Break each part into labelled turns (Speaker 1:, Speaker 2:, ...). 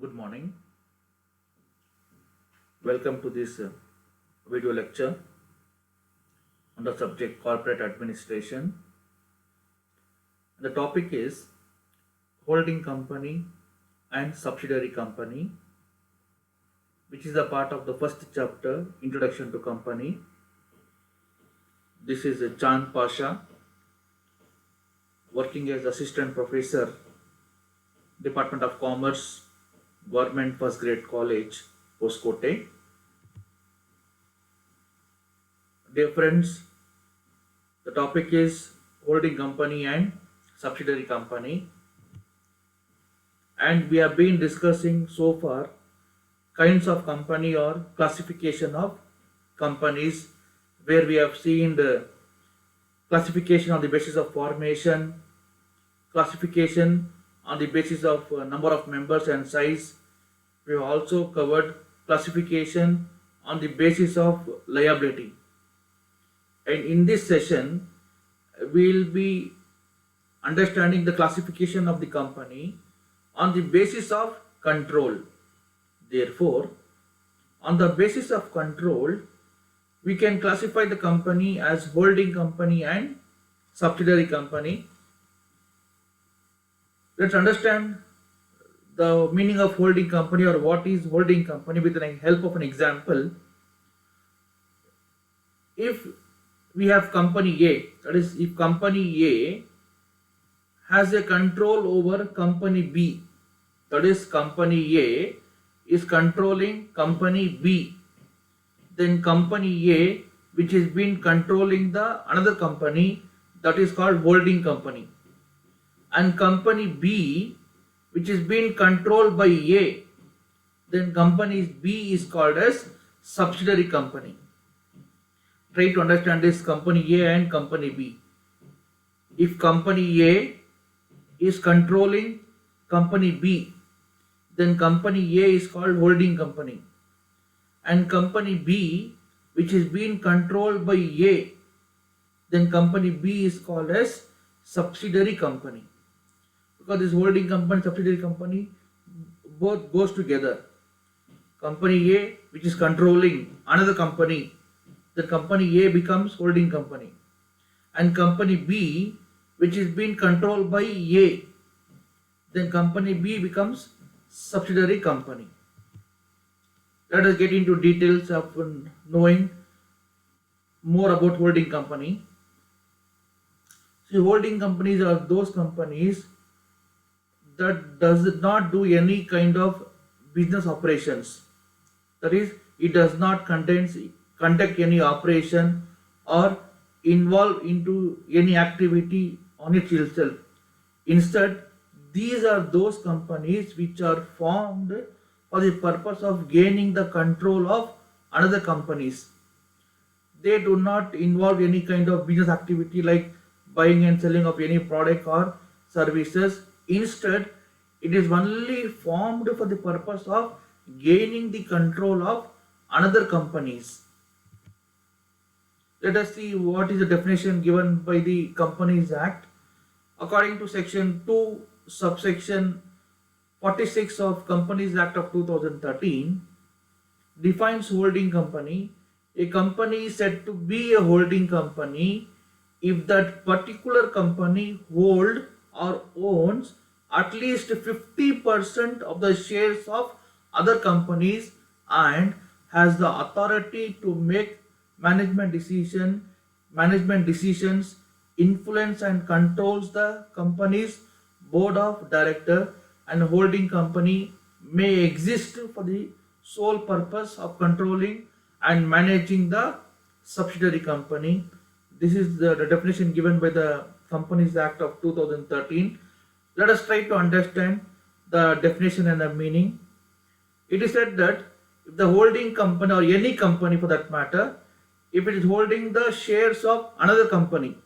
Speaker 1: Good morning. Welcome to this video lecture on the subject corporate administration. The topic is holding company and subsidiary company, which is a part of the first chapter, Introduction to Company. This is Chand Pasha, working as assistant professor, Department of Commerce, Government First Grade College, Hoskote. Dear friends, the topic is holding company and subsidiary company, and we have been discussing so far kinds of company or classification of companies, where we have seen the classification on the basis of formation, classification on the basis of number of members and size. We have also covered classification on the basis of liability. And in this session, we will be understanding the classification of the company on the basis of control. Therefore, on the basis of control, we can classify the company as holding company and subsidiary company. Let's understand the meaning of holding company, or what is holding company, with the help of an example. If we have company A, that is, if company A has a control over company B, that is, company A is controlling company B, then company A, which has been controlling the another company, that is called holding company, and company B, which is being controlled by A, then company B is called as subsidiary company. Try to understand this company A and company B. If company A is controlling company B, then company A is called holding company, and company B, which is being controlled by A, then company B is called as subsidiary company. Because this holding company, subsidiary company, both goes together. Company A, which is controlling another company, the company A becomes holding company, and company B, which is being controlled by A, then company B becomes subsidiary company. Let us get into details of knowing more about holding company. So holding companies are those companies that does not do any kind of business operations. That is, it does not conduct any operation or involve into any activity on itself. Instead, these are those companies which are formed for the purpose of gaining the control of another companies. They do not involve any kind of business activity like buying and selling of any product or services. Instead, it is only formed for the purpose of gaining the control of another companies. Let us see what is the definition given by the Companies Act. According to section 2, subsection 46 of Companies Act of 2013, defines holding company. A company is said to be a holding company if that particular company holds or owns at least 50% of the shares of other companies and has the authority to make management decisions, influence and controls the company's board of directors. And holding company may exist for the sole purpose of controlling and managing the subsidiary company. This is the definition given by the Companies Act of 2013. Let us try to understand the definition and the meaning. It is said that if the holding company, or any company for that matter, if it is holding the shares of another company,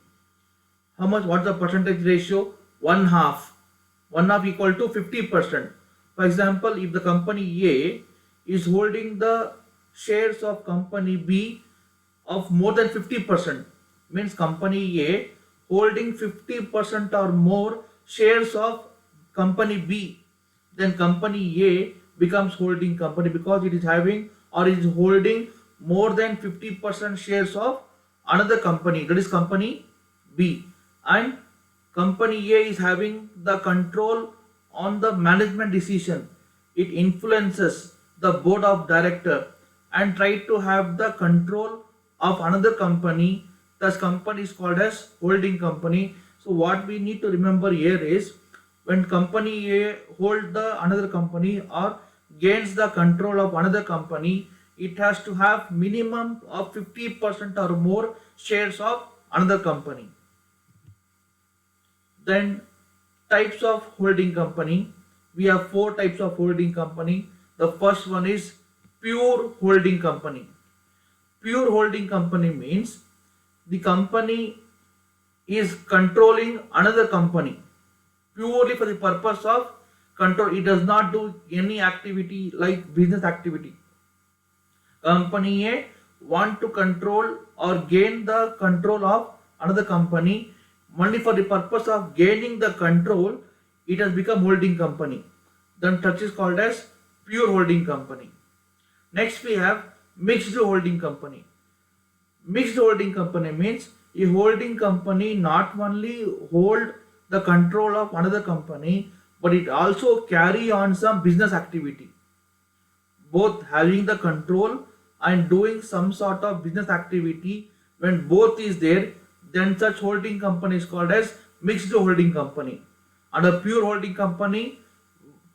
Speaker 1: how much, what's the percentage ratio? 1/2. 1/2 equal to 50%. For example, if the company A is holding the shares of company B of more than 50%, means company A holding 50% or more shares of company B, then company A becomes holding company because it is having or is holding more than 50% shares of another company, that is company B, and company A is having the control on the management decision. It influences the board of director and try to have the control of another company. Thus company is called as holding company. So what we need to remember here is when company A hold the another company or gains the control of another company, it has to have minimum of 50% or more shares of another company. Then types of holding company. We have four types of holding company. The first one is pure holding company. Pure holding company means the company is controlling another company purely for the purpose of control. It does not do any activity like business activity. Company A want to control or gain the control of another company only for the purpose of gaining the control. It has become holding company. Then that is called as pure holding company. Next we have mixed holding company. Mixed holding company means a holding company not only hold the control of another company, but it also carry on some business activity. Both having the control and doing some sort of business activity, when both is there, then such holding company is called as mixed holding company. And a pure holding company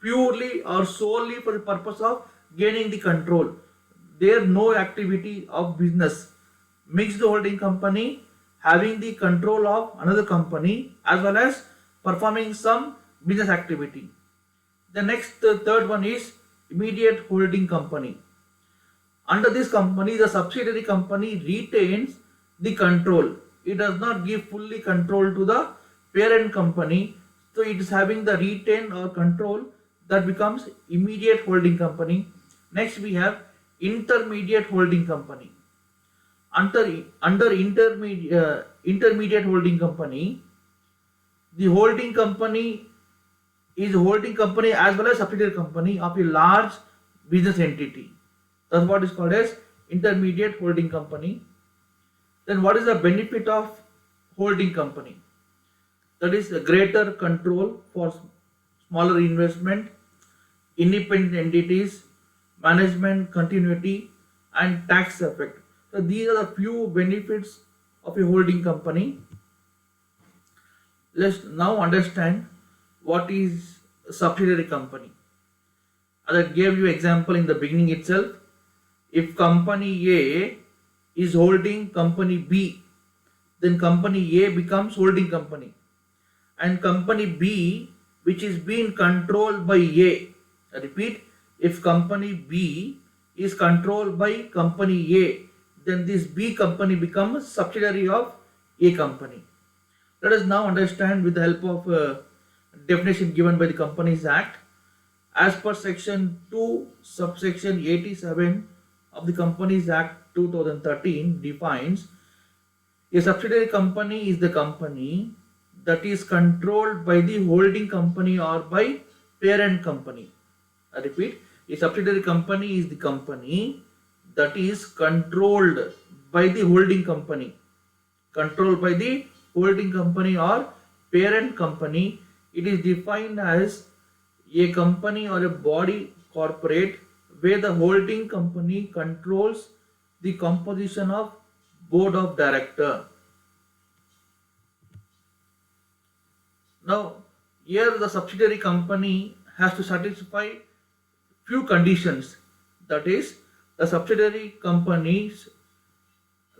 Speaker 1: purely or solely for the purpose of gaining the control. There no activity of business. Mixed holding company having the control of another company as well as performing some business activity. The next third one is immediate holding company. Under this company, the subsidiary company retains the control. It does not give fully control to the parent company. So it is having the retain or control, that becomes immediate holding company. Next we have intermediate holding company. Under intermediate holding company, the holding company is holding company as well as subsidiary company of a large business entity. That's what is called as intermediate holding company. Then what is the benefit of holding company? That is a greater control for smaller investment, independent entities, management continuity, and tax effect. So these are the few benefits of a holding company. Let's now understand what is a subsidiary company. As I gave you example in the beginning itself, if company A is holding company B, then company A becomes holding company, and company B, which is being controlled by A. I repeat, if company B is controlled by company A, then this B company becomes subsidiary of A company. Let us now understand with the help of a definition given by the Companies Act. As per section 2 subsection 87 of the Companies Act 2013 defines, a subsidiary company is the company that is controlled by the holding company or by parent company. I repeat, a subsidiary company is the company that is controlled by the holding company. Controlled by the holding company or parent company. It is defined as a company or a body corporate where the holding company controls the composition of board of director. Now here the subsidiary company has to satisfy few conditions. That is, the subsidiary companies,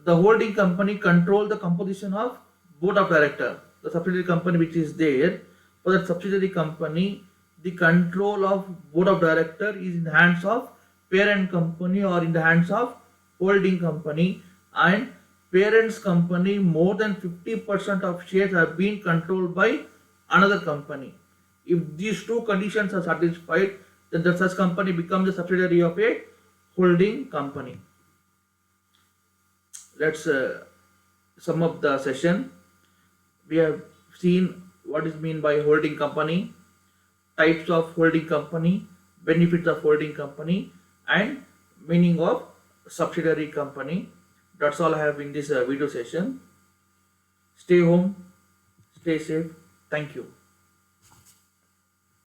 Speaker 1: the holding company control the composition of board of director. The subsidiary company which is there, for that subsidiary company, the control of board of director is in the hands of parent company or in the hands of holding company, and parent's company more than 50% of shares have been controlled by another company. If these two conditions are satisfied, then the such company becomes a subsidiary of a holding company. Let's sum up the session. We have seen what is meant by holding company, types of holding company, benefits of holding company, and meaning of subsidiary company. That's all I have in this video session. Stay home, stay safe. Thank you.